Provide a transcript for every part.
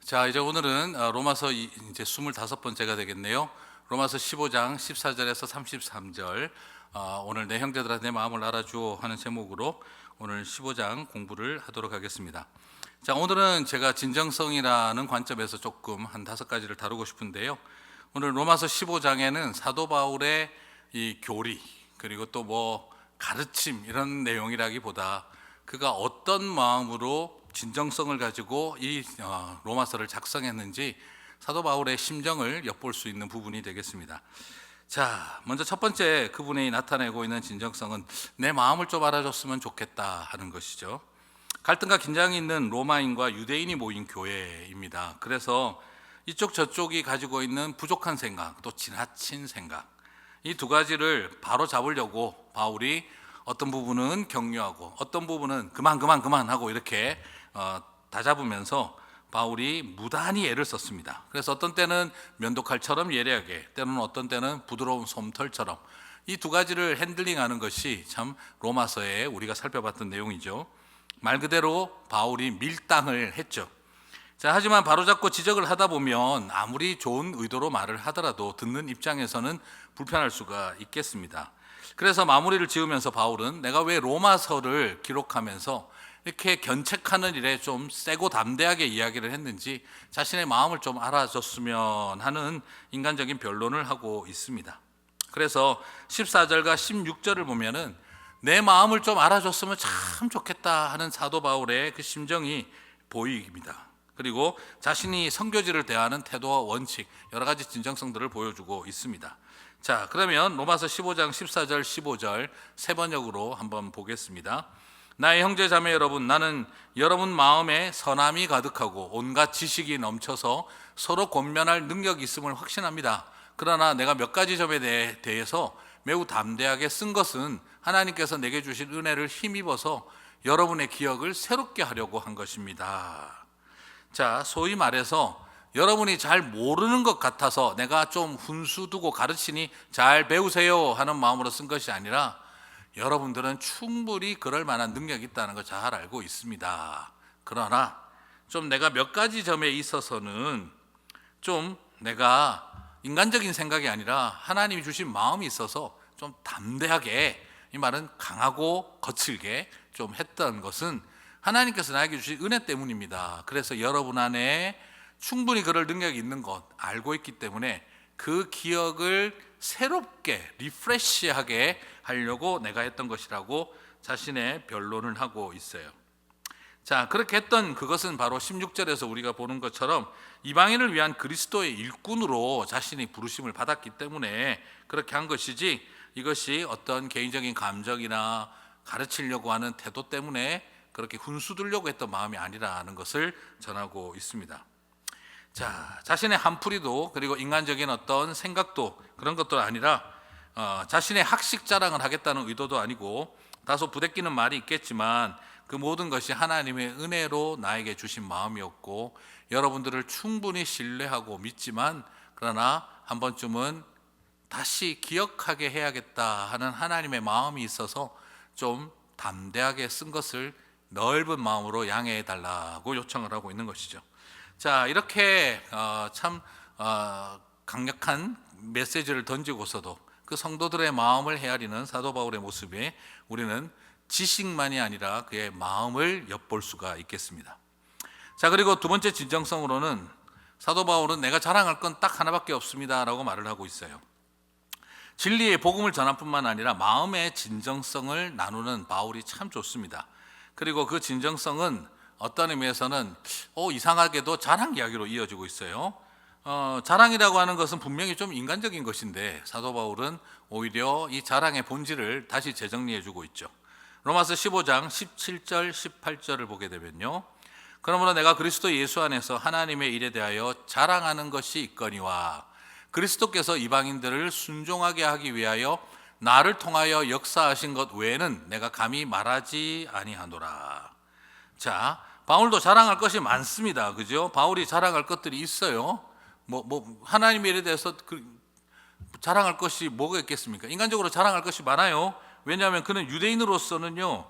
자, 이제 오늘은 로마서 이제 25번째가 되겠네요. 로마서 15장 14절에서 33절. 오늘 내 형제들아 내 마음을 알아주어 하는 제목으로 오늘 15장 공부를 하도록 하겠습니다. 자, 오늘은 제가 진정성이라는 관점에서 조금 한 5가지를 다루고 싶은데요. 오늘 로마서 15장에는 사도 바울의 이 교리 그리고 또 뭐 가르침 이런 내용이라기보다 그가 어떤 마음으로 진정성을 가지고 이 로마서를 작성했는지 사도 바울의 심정을 엿볼 수 있는 부분이 되겠습니다. 자, 먼저 첫 번째 그분이 나타내고 있는 진정성은 내 마음을 좀 알아줬으면 좋겠다 하는 것이죠. 갈등과 긴장이 있는 로마인과 유대인이 모인 교회입니다. 그래서 이쪽 저쪽이 가지고 있는 부족한 생각, 또 지나친 생각, 이 두 가지를 바로 잡으려고 바울이 어떤 부분은 격려하고 어떤 부분은 그만 하고 이렇게 다 잡으면서 바울이 무단히 애를 썼습니다. 그래서 어떤 때는 면도칼처럼 예리하게, 때로는 어떤 때는 부드러운 솜털처럼 이 두 가지를 핸들링하는 것이 참 로마서에 우리가 살펴봤던 내용이죠. 말 그대로 바울이 밀당을 했죠. 자, 하지만 바로잡고 지적을 하다 보면 아무리 좋은 의도로 말을 하더라도 듣는 입장에서는 불편할 수가 있겠습니다. 그래서 마무리를 지으면서 바울은 내가 왜 로마서를 기록하면서 이렇게 견책하는 일에 좀 세고 담대하게 이야기를 했는지 자신의 마음을 좀 알아줬으면 하는 인간적인 변론을 하고 있습니다. 그래서 14절과 16절을 보면은 내 마음을 좀 알아줬으면 참 좋겠다 하는 사도 바울의 그 심정이 보입니다. 그리고 자신이 선교지를 대하는 태도와 원칙, 여러 가지 진정성들을 보여주고 있습니다. 자, 그러면 로마서 15장 14절 15절 세 번역으로 한번 보겠습니다. 나의 형제 자매 여러분, 나는 여러분 마음에 선함이 가득하고 온갖 지식이 넘쳐서 서로 권면할 능력이 있음을 확신합니다. 그러나 내가 몇 가지 점에 대해서 매우 담대하게 쓴 것은 하나님께서 내게 주신 은혜를 힘입어서 여러분의 기억을 새롭게 하려고 한 것입니다. 자, 소위 말해서 여러분이 잘 모르는 것 같아서 내가 좀 훈수 두고 가르치니 잘 배우세요 하는 마음으로 쓴 것이 아니라 여러분들은 충분히 그럴 만한 능력이 있다는 걸 잘 알고 있습니다. 그러나 좀 내가 몇 가지 점에 있어서는 좀 내가 인간적인 생각이 아니라 하나님이 주신 마음이 있어서 좀 담대하게, 이 말은 강하고 거칠게 좀 했던 것은 하나님께서 나에게 주신 은혜 때문입니다. 그래서 여러분 안에 충분히 그럴 능력이 있는 것 알고 있기 때문에 그 기억을 새롭게 리프레시하게 하려고 내가 했던 것이라고 자신의 변론을 하고 있어요. 자, 그렇게 했던 그것은 바로 16절에서 우리가 보는 것처럼 이방인을 위한 그리스도의 일꾼으로 자신이 부르심을 받았기 때문에 그렇게 한 것이지, 이것이 어떤 개인적인 감정이나 가르치려고 하는 태도 때문에 그렇게 훈수두려고 했던 마음이 아니라는 것을 전하고 있습니다. 자, 자신의 한풀이도 그리고 인간적인 어떤 생각도 그런 것도 아니라 자신의 학식 자랑을 하겠다는 의도도 아니고, 다소 부대끼는 말이 있겠지만 그 모든 것이 하나님의 은혜로 나에게 주신 마음이었고 여러분들을 충분히 신뢰하고 믿지만 그러나 한 번쯤은 다시 기억하게 해야겠다 하는 하나님의 마음이 있어서 좀 담대하게 쓴 것을 넓은 마음으로 양해해 달라고 요청을 하고 있는 것이죠. 자, 이렇게 참 강력한 메시지를 던지고서도 그 성도들의 마음을 헤아리는 사도 바울의 모습에 우리는 지식만이 아니라 그의 마음을 엿볼 수가 있겠습니다. 자, 그리고 두 번째 진정성으로는 사도 바울은 내가 자랑할 건 딱 하나밖에 없습니다 라고 말을 하고 있어요. 진리의 복음을 전할 뿐만 아니라 마음의 진정성을 나누는 바울이 참 좋습니다. 그리고 그 진정성은 어떤 의미에서는 이상하게도 자랑 이야기로 이어지고 있어요. 자랑이라고 하는 것은 분명히 좀 인간적인 것인데 사도 바울은 오히려 이 자랑의 본질을 다시 재정리해 주고 있죠. 로마서 15장 17절 18절을 보게 되면요, 그러므로 내가 그리스도 예수 안에서 하나님의 일에 대하여 자랑하는 것이 있거니와 그리스도께서 이방인들을 순종하게 하기 위하여 나를 통하여 역사하신 것 외에는 내가 감히 말하지 아니하노라. 자, 바울도 자랑할 것이 많습니다. 그죠? 바울이 자랑할 것들이 있어요. 하나님의 일에 대해서 자랑할 것이 뭐가 있겠습니까? 인간적으로 자랑할 것이 많아요. 왜냐하면 그는 유대인으로서는요,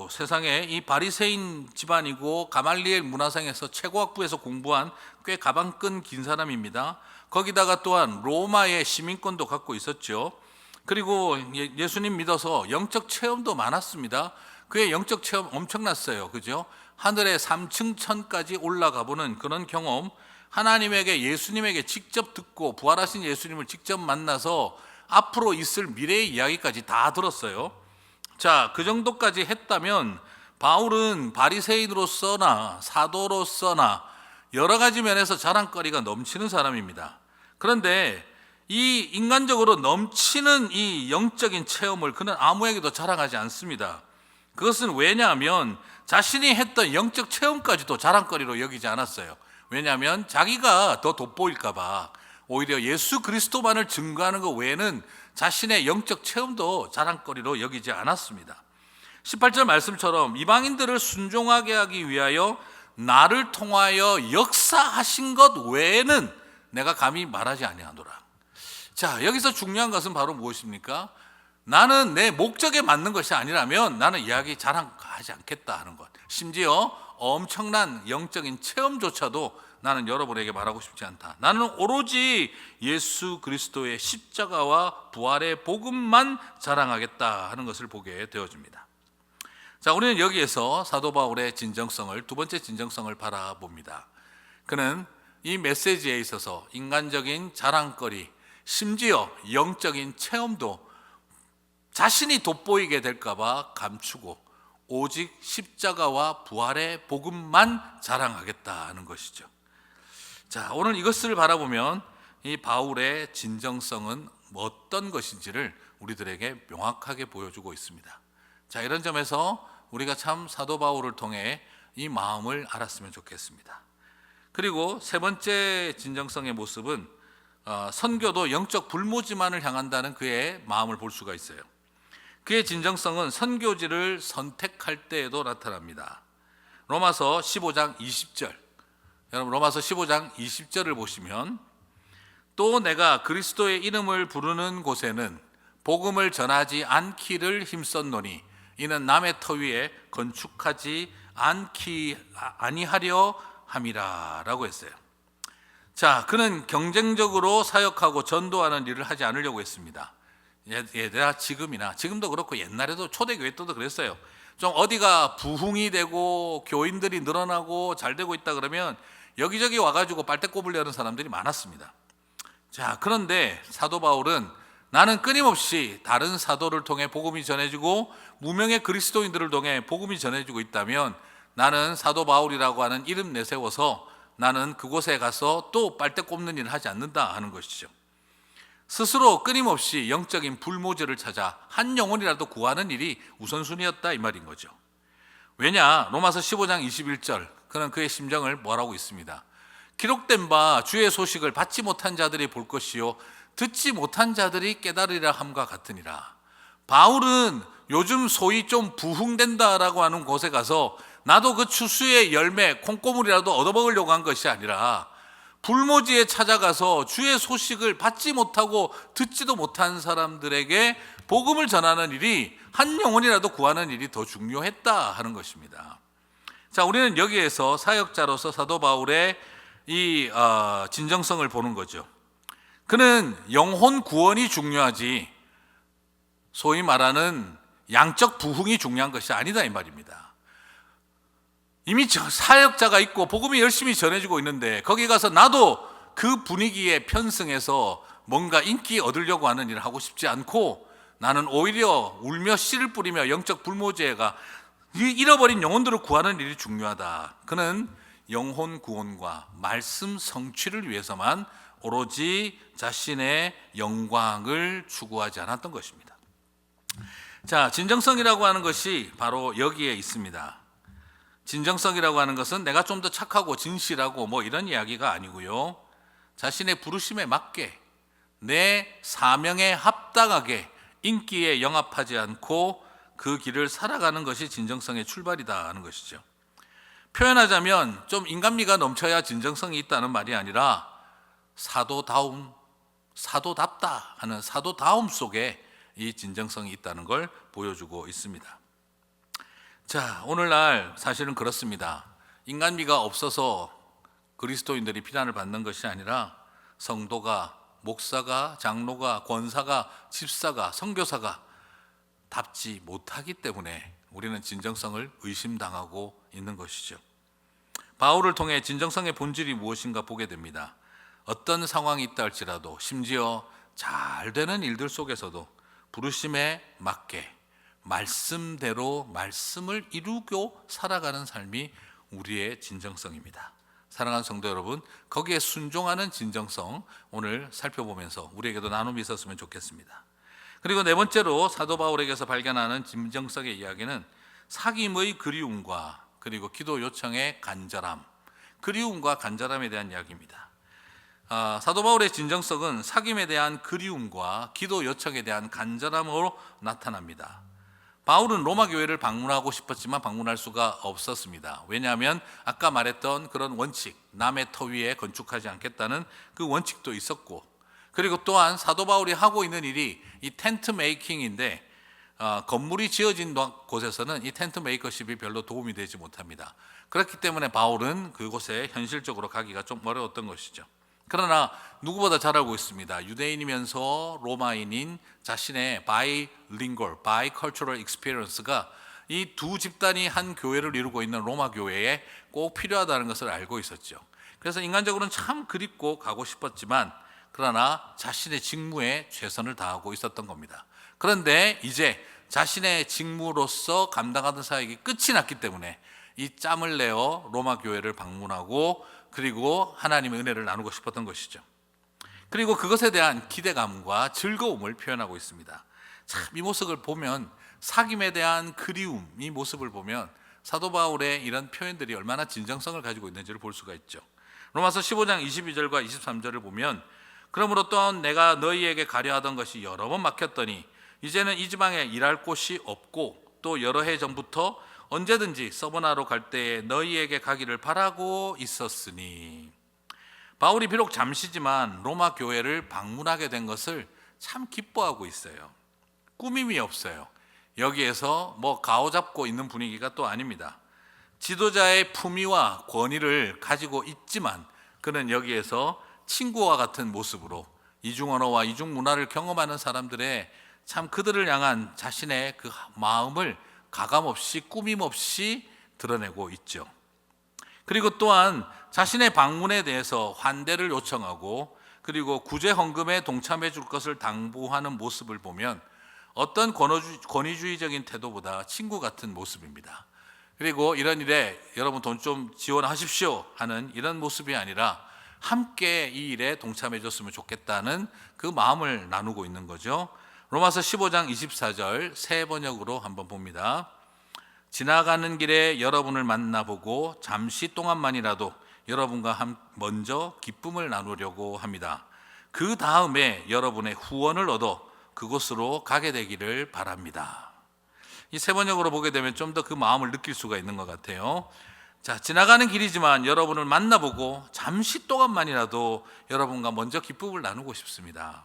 세상에 이 바리새인 집안이고 가말리엘 문화상에서 최고학부에서 공부한 꽤 가방끈 긴 사람입니다. 거기다가 또한 로마의 시민권도 갖고 있었죠. 그리고 예수님 믿어서 영적 체험도 많았습니다. 그의 영적 체험 엄청났어요. 그죠? 하늘의 3층 천까지 올라가 보는 그런 경험, 하나님에게 예수님에게 직접 듣고 부활하신 예수님을 직접 만나서 앞으로 있을 미래의 이야기까지 다 들었어요. 자, 그 정도까지 했다면 바울은 바리새인으로서나 사도로서나 여러 가지 면에서 자랑거리가 넘치는 사람입니다. 그런데 이 인간적으로 넘치는 이 영적인 체험을 그는 아무에게도 자랑하지 않습니다. 그것은 왜냐하면 자신이 했던 영적 체험까지도 자랑거리로 여기지 않았어요. 왜냐하면 자기가 더 돋보일까 봐 오히려 예수 그리스도만을 증거하는 것 외에는 자신의 영적 체험도 자랑거리로 여기지 않았습니다. 18절 말씀처럼 이방인들을 순종하게 하기 위하여 나를 통하여 역사하신 것 외에는 내가 감히 말하지 아니하노라. 자, 여기서 중요한 것은 바로 무엇입니까? 나는 내 목적에 맞는 것이 아니라면 나는 이야기 자랑하지 않겠다 하는 것. 심지어 엄청난 영적인 체험조차도 나는 여러분에게 말하고 싶지 않다. 나는 오로지 예수 그리스도의 십자가와 부활의 복음만 자랑하겠다 하는 것을 보게 되어집니다. 자, 우리는 여기에서 사도 바울의 진정성을, 두 번째 진정성을 바라봅니다. 그는 이 메시지에 있어서 인간적인 자랑거리, 심지어 영적인 체험도 자신이 돋보이게 될까 봐 감추고 오직 십자가와 부활의 복음만 자랑하겠다 하는 것이죠. 자, 오늘 이것을 바라보면 이 바울의 진정성은 어떤 것인지를 우리들에게 명확하게 보여주고 있습니다. 자, 이런 점에서 우리가 참 사도 바울을 통해 이 마음을 알았으면 좋겠습니다. 그리고 세 번째 진정성의 모습은 선교도 영적 불모지만을 향한다는 그의 마음을 볼 수가 있어요. 그의 진정성은 선교지를 선택할 때에도 나타납니다. 로마서 15장 20절, 여러분 로마서 15장 20절을 보시면 또 내가 그리스도의 이름을 부르는 곳에는 복음을 전하지 않기를 힘썼노니 이는 남의 터 위에 건축하지 아니하려 함이라 라고 했어요. 자, 그는 경쟁적으로 사역하고 전도하는 일을 하지 않으려고 했습니다. 얘들아, 지금도 그렇고 옛날에도 초대교회 때도 그랬어요. 좀 어디가 부흥이 되고 교인들이 늘어나고 잘 되고 있다 그러면 여기저기 와가지고 빨대 꼽으려는 사람들이 많았습니다. 자, 그런데 사도 바울은 나는 끊임없이 다른 사도를 통해 복음이 전해지고 무명의 그리스도인들을 통해 복음이 전해지고 있다면 나는 사도 바울이라고 하는 이름 내세워서 나는 그곳에 가서 또 빨대 꼽는 일을 하지 않는다 하는 것이죠. 스스로 끊임없이 영적인 불모지를 찾아 한 영혼이라도 구하는 일이 우선순위였다 이 말인 거죠. 왜냐? 로마서 15장 21절 그는 그의 심정을 뭐라고 있습니다. 기록된 바 주의 소식을 받지 못한 자들이 볼 것이요 듣지 못한 자들이 깨달으리라 함과 같으니라. 바울은 요즘 소위 좀 부흥된다라고 하는 곳에 가서 나도 그 추수의 열매 콩고물이라도 얻어먹으려고 한 것이 아니라 불모지에 찾아가서 주의 소식을 받지 못하고 듣지도 못한 사람들에게 복음을 전하는 일이 한 영혼이라도 구하는 일이 더 중요했다 하는 것입니다. 자, 우리는 여기에서 사역자로서 사도 바울의 이 진정성을 보는 거죠. 그는 영혼 구원이 중요하지 소위 말하는 양적 부흥이 중요한 것이 아니다 이 말입니다. 이미 사역자가 있고 복음이 열심히 전해지고 있는데 거기 가서 나도 그 분위기에 편승해서 뭔가 인기 얻으려고 하는 일을 하고 싶지 않고 나는 오히려 울며 씨를 뿌리며 영적 불모지에가 잃어버린 영혼들을 구하는 일이 중요하다. 그는 영혼 구원과 말씀 성취를 위해서만 오로지 자신의 영광을 추구하지 않았던 것입니다. 자, 진정성이라고 하는 것이 바로 여기에 있습니다. 진정성이라고 하는 것은 내가 좀 더 착하고 진실하고 뭐 이런 이야기가 아니고요. 자신의 부르심에 맞게 내 사명에 합당하게 인기에 영합하지 않고 그 길을 살아가는 것이 진정성의 출발이다 하는 것이죠. 표현하자면 좀 인간미가 넘쳐야 진정성이 있다는 말이 아니라 사도답다 하는 사도다움 속에 이 진정성이 있다는 걸 보여주고 있습니다. 자, 오늘날 사실은 그렇습니다. 인간미가 없어서 그리스도인들이 비난을 받는 것이 아니라 성도가, 목사가, 장로가, 권사가, 집사가, 선교사가 답지 못하기 때문에 우리는 진정성을 의심당하고 있는 것이죠. 바울을 통해 진정성의 본질이 무엇인가 보게 됩니다. 어떤 상황이 있다 할지라도, 심지어 잘 되는 일들 속에서도 부르심에 맞게 말씀대로 말씀을 이루고 살아가는 삶이 우리의 진정성입니다. 사랑하는 성도 여러분, 거기에 순종하는 진정성 오늘 살펴보면서 우리에게도 나눔이 있었으면 좋겠습니다. 그리고 네 번째로 사도 바울에게서 발견하는 진정성의 이야기는 사귐의 그리움과 그리고 기도 요청의 간절함, 그리움과 간절함에 대한 이야기입니다. 사도 바울의 진정성은 사귐에 대한 그리움과 기도 요청에 대한 간절함으로 나타납니다. 바울은 로마 교회를 방문하고 싶었지만 방문할 수가 없었습니다. 왜냐하면 아까 말했던 그런 원칙, 남의 터 위에 건축하지 않겠다는 그 원칙도 있었고, 그리고 또한 사도 바울이 하고 있는 일이 이 텐트 메이킹인데 건물이 지어진 곳에서는 이 텐트 메이커십이 별로 도움이 되지 못합니다. 그렇기 때문에 바울은 그곳에 현실적으로 가기가 좀 어려웠던 것이죠. 그러나 누구보다 잘 알고 있습니다. 유대인이면서 로마인인 자신의 바이컬처럴 익스피리언스가 이 두 집단이 한 교회를 이루고 있는 로마 교회에 꼭 필요하다는 것을 알고 있었죠. 그래서 인간적으로는 참 그립고 가고 싶었지만 그러나 자신의 직무에 최선을 다하고 있었던 겁니다. 그런데 이제 자신의 직무로서 감당하던 사역이 끝이 났기 때문에 이 짬을 내어 로마 교회를 방문하고 그리고 하나님의 은혜를 나누고 싶었던 것이죠. 그리고 그것에 대한 기대감과 즐거움을 표현하고 있습니다. 참 이 모습을 보면, 사귐에 대한 그리움, 이 모습을 보면 사도 바울의 이런 표현들이 얼마나 진정성을 가지고 있는지를 볼 수가 있죠. 로마서 15장 22절과 23절을 보면, 그러므로 또한 내가 너희에게 가려 하던 것이 여러 번 막혔더니 이제는 이 지방에 일할 곳이 없고 또 여러 해 전부터 언제든지 서버나로 갈 때에 너희에게 가기를 바라고 있었으니. 바울이 비록 잠시지만 로마 교회를 방문하게 된 것을 참 기뻐하고 있어요. 꾸밈이 없어요. 여기에서 뭐 가오잡고 있는 분위기가 또 아닙니다. 지도자의 품위와 권위를 가지고 있지만 그는 여기에서 친구와 같은 모습으로 이중 언어와 이중 문화를 경험하는 사람들의 참 그들을 향한 자신의 그 마음을 가감없이 꾸밈없이 드러내고 있죠. 그리고 또한 자신의 방문에 대해서 환대를 요청하고 그리고 구제 헌금에 동참해 줄 것을 당부하는 모습을 보면 어떤 권위주의적인 태도보다 친구 같은 모습입니다. 그리고 이런 일에 여러분 돈 좀 지원하십시오 하는 이런 모습이 아니라 함께 이 일에 동참해 줬으면 좋겠다는 그 마음을 나누고 있는 거죠. 로마서 15장 24절 새 번역으로 한번 봅니다. 지나가는 길에 여러분을 만나보고 잠시 동안만이라도 여러분과 먼저 기쁨을 나누려고 합니다. 그 다음에 여러분의 후원을 얻어 그곳으로 가게 되기를 바랍니다. 이 새 번역으로 보게 되면 좀 더 그 마음을 느낄 수가 있는 것 같아요. 자, 지나가는 길이지만 여러분을 만나보고 잠시 동안만이라도 여러분과 먼저 기쁨을 나누고 싶습니다.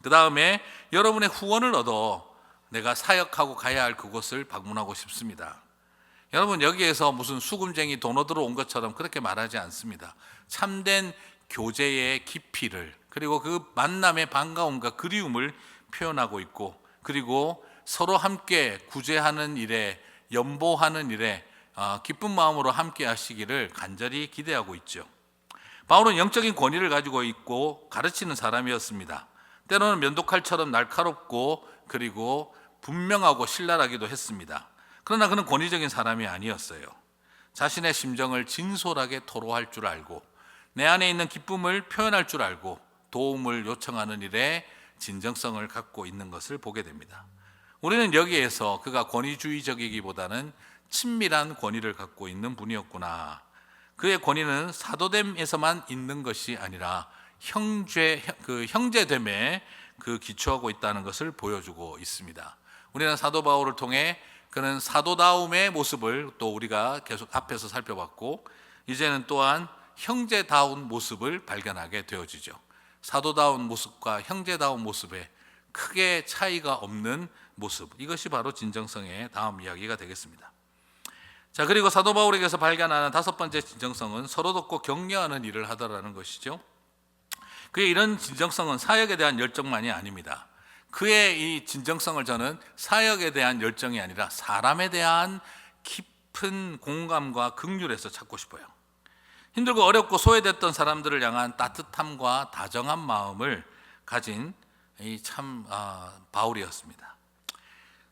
그 다음에 여러분의 후원을 얻어 내가 사역하고 가야 할 그곳을 방문하고 싶습니다. 여러분, 여기에서 무슨 수금쟁이 돈 얻으러 온 것처럼 그렇게 말하지 않습니다. 참된 교제의 깊이를, 그리고 그 만남의 반가움과 그리움을 표현하고 있고, 그리고 서로 함께 구제하는 일에, 연보하는 일에 기쁜 마음으로 함께 하시기를 간절히 기대하고 있죠. 바울은 영적인 권위를 가지고 있고 가르치는 사람이었습니다. 때로는 면도칼처럼 날카롭고 그리고 분명하고 신랄하기도 했습니다. 그러나 그는 권위적인 사람이 아니었어요. 자신의 심정을 진솔하게 토로할 줄 알고 내 안에 있는 기쁨을 표현할 줄 알고 도움을 요청하는 일에 진정성을 갖고 있는 것을 보게 됩니다. 우리는 여기에서 그가 권위주의적이기보다는 친밀한 권위를 갖고 있는 분이었구나. 그의 권위는 사도됨에서만 있는 것이 아니라 형제됨에 그 기초하고 있다는 것을 보여주고 있습니다. 우리는 사도 바울을 통해 그는 사도다움의 모습을 또 우리가 계속 앞에서 살펴봤고 이제는 또한 형제다운 모습을 발견하게 되어지죠. 사도다운 모습과 형제다운 모습에 크게 차이가 없는 모습, 이것이 바로 진정성의 다음 이야기가 되겠습니다. 자, 그리고 사도 바울에게서 발견하는 다섯 번째 진정성은 서로 돕고 격려하는 일을 하더라는 것이죠. 그의 이런 진정성은 사역에 대한 열정만이 아닙니다. 그의 이 진정성을 저는 사역에 대한 열정이 아니라 사람에 대한 깊은 공감과 긍휼에서 찾고 싶어요. 힘들고 어렵고 소외됐던 사람들을 향한 따뜻함과 다정한 마음을 가진 이 바울이었습니다.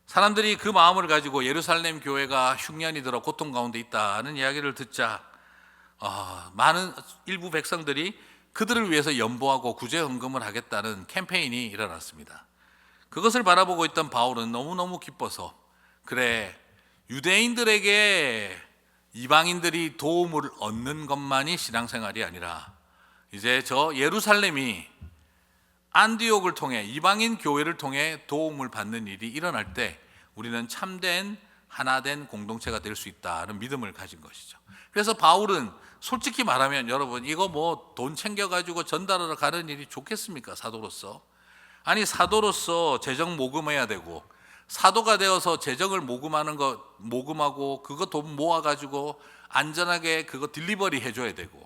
사람들이 그 마음을 가지고 예루살렘 교회가 흉년이 들어 고통 가운데 있다는 이야기를 듣자 많은 일부 백성들이 그들을 위해서 연보하고 구제 헌금을 하겠다는 캠페인이 일어났습니다. 그것을 바라보고 있던 바울은 너무너무 기뻐서 그래, 유대인들에게 이방인들이 도움을 얻는 것만이 신앙생활이 아니라 이제 저 예루살렘이 안디옥을 통해 이방인 교회를 통해 도움을 받는 일이 일어날 때 우리는 참된 하나된 공동체가 될 수 있다는 믿음을 가진 것이죠. 그래서 바울은 솔직히 말하면 여러분, 이거 뭐 돈 챙겨가지고 전달하러 가는 일이 좋겠습니까? 사도로서. 아니, 사도로서 재정 모금해야 되고, 사도가 되어서 재정을 모금하고 그거 돈 모아가지고 안전하게 그거 딜리버리 해줘야 되고,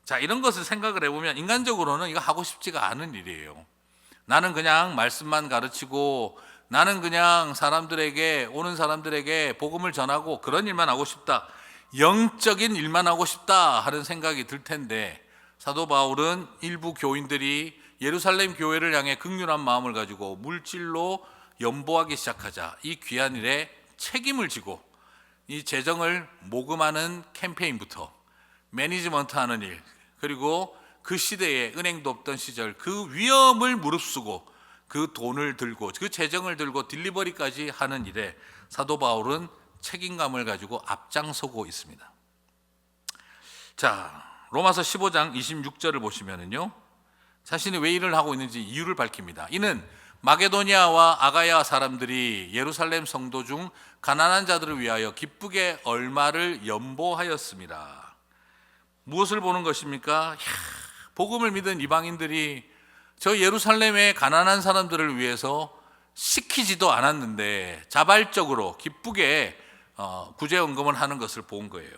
자, 이런 것을 생각을 해보면 인간적으로는 이거 하고 싶지가 않은 일이에요. 나는 그냥 말씀만 가르치고, 나는 그냥 오는 사람들에게 복음을 전하고 그런 일만 하고 싶다, 영적인 일만 하고 싶다 하는 생각이 들 텐데, 사도 바울은 일부 교인들이 예루살렘 교회를 향해 긍휼한 마음을 가지고 물질로 연보하기 시작하자 이 귀한 일에 책임을 지고 이 재정을 모금하는 캠페인부터 매니지먼트하는 일, 그리고 그 시대에 은행도 없던 시절 그 위험을 무릅쓰고 그 돈을 들고 그 재정을 들고 딜리버리까지 하는 일에 사도 바울은 책임감을 가지고 앞장서고 있습니다. 자, 로마서 15장 26절을 보시면은요, 자신이 왜 일을 하고 있는지 이유를 밝힙니다. 이는 마게도니아와 아가야 사람들이 예루살렘 성도 중 가난한 자들을 위하여 기쁘게 얼마를 연보하였습니다. 무엇을 보는 것입니까? 복음을 믿은 이방인들이 저 예루살렘의 가난한 사람들을 위해서 시키지도 않았는데 자발적으로 기쁘게 구제헌금을 하는 것을 본 거예요.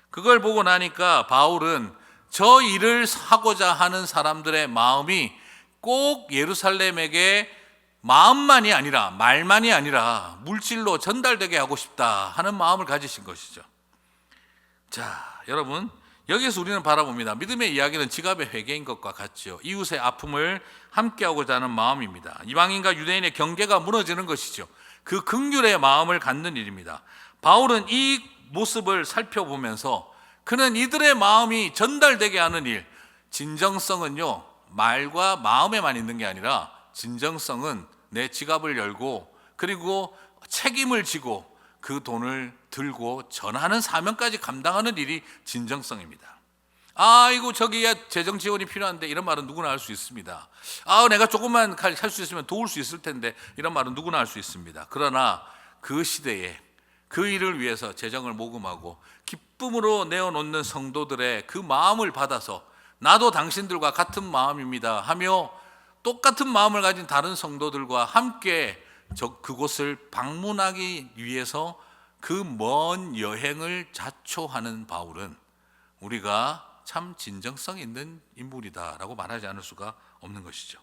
그걸 보고 나니까 바울은 저 일을 하고자 하는 사람들의 마음이 꼭 예루살렘에게 마음만이 아니라 말만이 아니라 물질로 전달되게 하고 싶다 하는 마음을 가지신 것이죠. 자, 여러분, 여기서 우리는 바라봅니다. 믿음의 이야기는 지갑의 회개인 것과 같죠. 이웃의 아픔을 함께하고자 하는 마음입니다. 이방인과 유대인의 경계가 무너지는 것이죠. 그 긍휼의 마음을 갖는 일입니다. 바울은 이 모습을 살펴보면서 그는 이들의 마음이 전달되게 하는 일, 진정성은요, 말과 마음에만 있는 게 아니라 진정성은 내 지갑을 열고 그리고 책임을 지고 그 돈을 들고 전하는 사명까지 감당하는 일이 진정성입니다. 아이고, 저기에 재정 지원이 필요한데, 이런 말은 누구나 할 수 있습니다. 내가 조금만 할 수 있으면 도울 수 있을 텐데, 이런 말은 누구나 할 수 있습니다. 그러나 그 시대에 그 일을 위해서 재정을 모금하고 기쁨으로 내어놓는 성도들의 그 마음을 받아서 나도 당신들과 같은 마음입니다 하며 똑같은 마음을 가진 다른 성도들과 함께 그곳을 방문하기 위해서 그 먼 여행을 자초하는 바울은 우리가 참 진정성 있는 인물이다라고 말하지 않을 수가 없는 것이죠.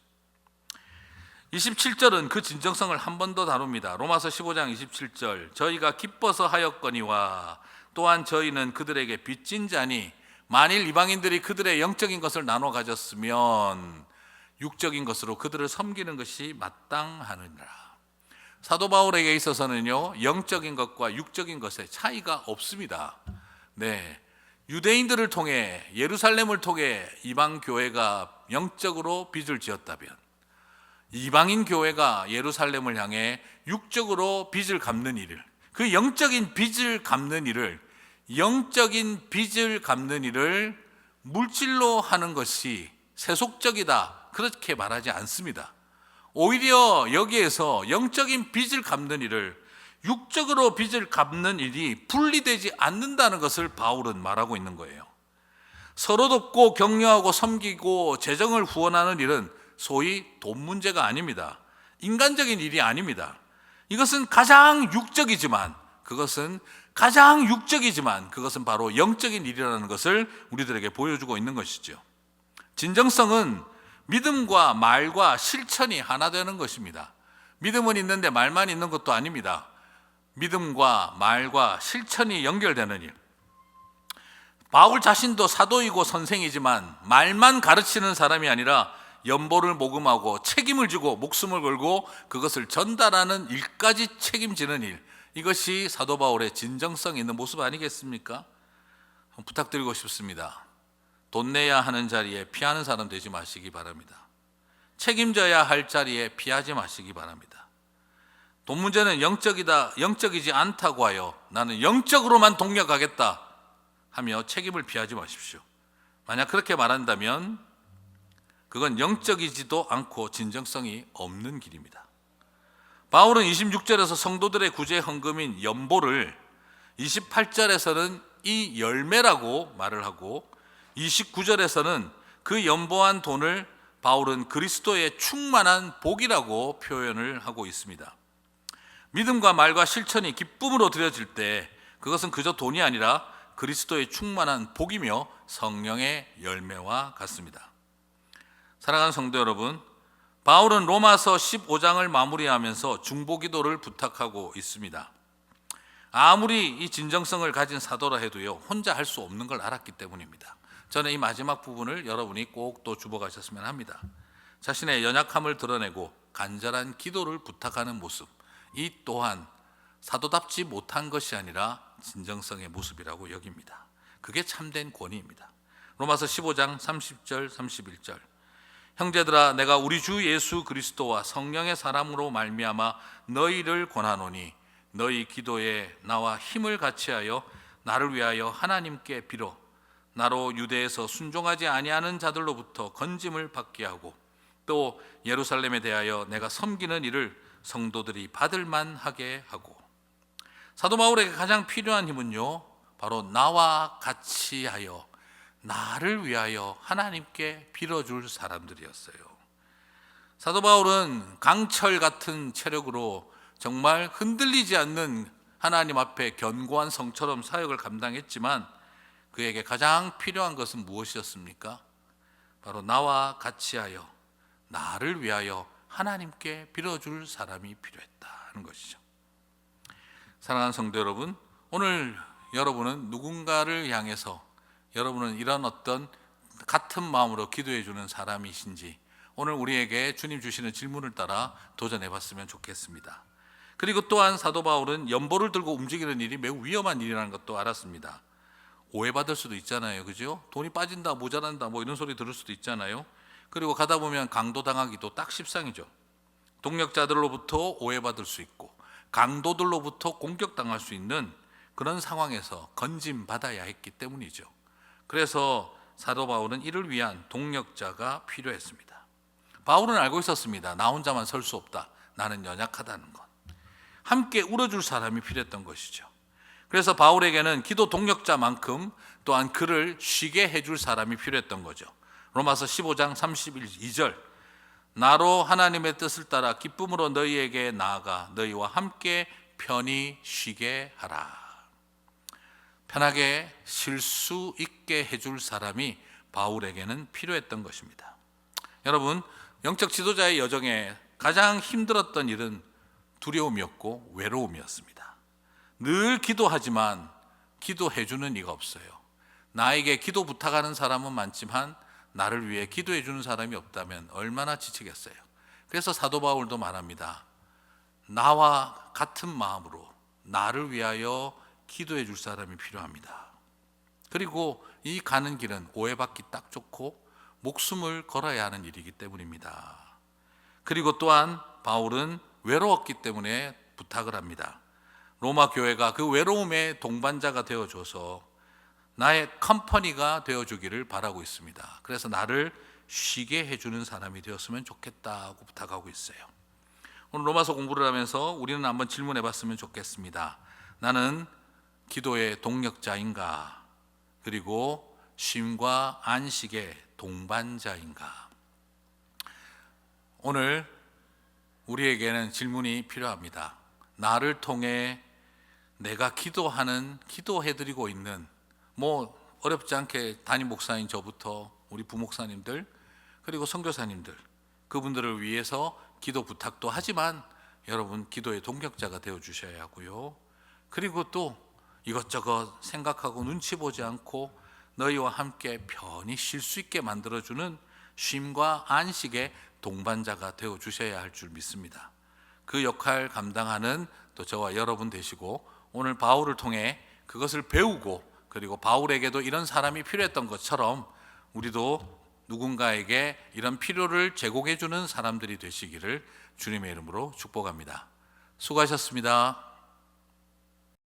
27절은 그 진정성을 한 번 더 다룹니다. 로마서 15장 27절, 저희가 기뻐서 하였거니와 또한 저희는 그들에게 빚진 자니 만일 이방인들이 그들의 영적인 것을 나눠 가졌으면 육적인 것으로 그들을 섬기는 것이 마땅하느니라. 사도 바울에게 있어서는요, 영적인 것과 육적인 것의 차이가 없습니다. 네, 유대인들을 통해, 예루살렘을 통해 이방 교회가 영적으로 빚을 지었다면 이방인 교회가 예루살렘을 향해 육적으로 빚을 갚는 일을, 그 영적인 빚을 갚는 일을 물질로 하는 것이 세속적이다, 그렇게 말하지 않습니다. 오히려 여기에서 영적인 빚을 갚는 일을 육적으로 빚을 갚는 일이 분리되지 않는다는 것을 바울은 말하고 있는 거예요. 서로 돕고 격려하고 섬기고 재정을 후원하는 일은 소위 돈 문제가 아닙니다. 인간적인 일이 아닙니다. 이것은 가장 육적이지만 그것은 가장 육적이지만 그것은 바로 영적인 일이라는 것을 우리들에게 보여주고 있는 것이죠. 진정성은 믿음과 말과 실천이 하나 되는 것입니다. 믿음은 있는데 말만 있는 것도 아닙니다. 믿음과 말과 실천이 연결되는 일. 바울 자신도 사도이고 선생이지만 말만 가르치는 사람이 아니라 연보를 모금하고 책임을 지고 목숨을 걸고 그것을 전달하는 일까지 책임지는 일. 이것이 사도 바울의 진정성 있는 모습 아니겠습니까? 부탁드리고 싶습니다. 돈 내야 하는 자리에 피하는 사람 되지 마시기 바랍니다. 책임져야 할 자리에 피하지 마시기 바랍니다. 돈 문제는 영적이지 않다고 하여 나는 영적으로만 동력하겠다 하며 책임을 피하지 마십시오. 만약 그렇게 말한다면 그건 영적이지도 않고 진정성이 없는 길입니다. 바울은 26절에서 성도들의 구제 헌금인 연보를 28절에서는 이 열매라고 말을 하고 29절에서는 그 연보한 돈을 바울은 그리스도의 충만한 복이라고 표현을 하고 있습니다. 믿음과 말과 실천이 기쁨으로 드려질 때 그것은 그저 돈이 아니라 그리스도의 충만한 복이며 성령의 열매와 같습니다. 사랑하는 성도 여러분, 바울은 로마서 15장을 마무리하면서 중보기도를 부탁하고 있습니다. 아무리 이 진정성을 가진 사도라 해도요, 혼자 할 수 없는 걸 알았기 때문입니다. 저는 이 마지막 부분을 여러분이 꼭 또 주목하셨으면 합니다. 자신의 연약함을 드러내고 간절한 기도를 부탁하는 모습, 이 또한 사도답지 못한 것이 아니라 진정성의 모습이라고 여깁니다. 그게 참된 권위입니다. 로마서 15장 30절 31절 형제들아 내가 우리 주 예수 그리스도와 성령의 사람으로 말미암아 너희를 권하노니 너희 기도에 나와 힘을 같이하여 나를 위하여 하나님께 빌어 나로 유대에서 순종하지 아니하는 자들로부터 건짐을 받게 하고 또 예루살렘에 대하여 내가 섬기는 일을 성도들이 받을 만하게 하고. 사도 바울에게 가장 필요한 힘은요, 바로 나와 같이 하여 나를 위하여 하나님께 빌어줄 사람들이었어요. 사도 바울은 강철 같은 체력으로 정말 흔들리지 않는 하나님 앞에 견고한 성처럼 사역을 감당했지만 그에게 가장 필요한 것은 무엇이었습니까? 바로 나와 같이 하여 나를 위하여 하나님께 빌어줄 사람이 필요했다는 것이죠. 사랑하는 성도 여러분, 오늘 여러분은 누군가를 향해서 여러분은 이런 어떤 같은 마음으로 기도해 주는 사람이신지 오늘 우리에게 주님 주시는 질문을 따라 도전해 봤으면 좋겠습니다. 그리고 또한 사도 바울은 연보를 들고 움직이는 일이 매우 위험한 일이라는 것도 알았습니다. 오해받을 수도 있잖아요, 그죠? 돈이 빠진다, 모자란다, 뭐 이런 소리 들을 수도 있잖아요. 그리고 가다 보면 강도당하기도 딱 십상이죠. 동력자들로부터 오해받을 수 있고 강도들로부터 공격당할 수 있는 그런 상황에서 건짐받아야 했기 때문이죠. 그래서 사도 바울은 이를 위한 동력자가 필요했습니다. 바울은 알고 있었습니다. 나 혼자만 설 수 없다. 나는 연약하다는 것. 함께 울어줄 사람이 필요했던 것이죠. 그래서 바울에게는 기도 동력자만큼 또한 그를 쉬게 해줄 사람이 필요했던 거죠. 로마서 15장 32절 나로 하나님의 뜻을 따라 기쁨으로 너희에게 나아가 너희와 함께 편히 쉬게 하라. 편하게 쉴 수 있게 해줄 사람이 바울에게는 필요했던 것입니다. 여러분, 영적 지도자의 여정에 가장 힘들었던 일은 두려움이었고 외로움이었습니다. 늘 기도하지만 기도해주는 이가 없어요. 나에게 기도 부탁하는 사람은 많지만 나를 위해 기도해 주는 사람이 없다면 얼마나 지치겠어요. 그래서 사도 바울도 말합니다. 나와 같은 마음으로 나를 위하여 기도해 줄 사람이 필요합니다. 그리고 이 가는 길은 오해받기 딱 좋고 목숨을 걸어야 하는 일이기 때문입니다. 그리고 또한 바울은 외로웠기 때문에 부탁을 합니다. 로마 교회가 그 외로움의 동반자가 되어줘서 나의 컴퍼니가 되어주기를 바라고 있습니다. 그래서 나를 쉬게 해주는 사람이 되었으면 좋겠다고 부탁하고 있어요. 오늘 로마서 공부를 하면서 우리는 한번 질문해 봤으면 좋겠습니다. 나는 기도의 동력자인가? 그리고 쉼과 안식의 동반자인가? 오늘 우리에게는 질문이 필요합니다. 나를 통해 내가 기도해드리고 있는, 뭐 어렵지 않게 담임 목사인 저부터 우리 부목사님들 그리고 선교사님들, 그분들을 위해서 기도 부탁도 하지만 여러분 기도의 동력자가 되어 주셔야 하고요. 그리고 또 이것저것 생각하고 눈치 보지 않고 너희와 함께 편히 쉴 수 있게 만들어주는 쉼과 안식의 동반자가 되어 주셔야 할 줄 믿습니다. 그 역할 감당하는 또 저와 여러분 되시고, 오늘 바울을 통해 그것을 배우고, 그리고 바울에게도 이런 사람이 필요했던 것처럼 우리도 누군가에게 이런 필요를 제공해 주는 사람들이 되시기를 주님의 이름으로 축복합니다. 수고하셨습니다.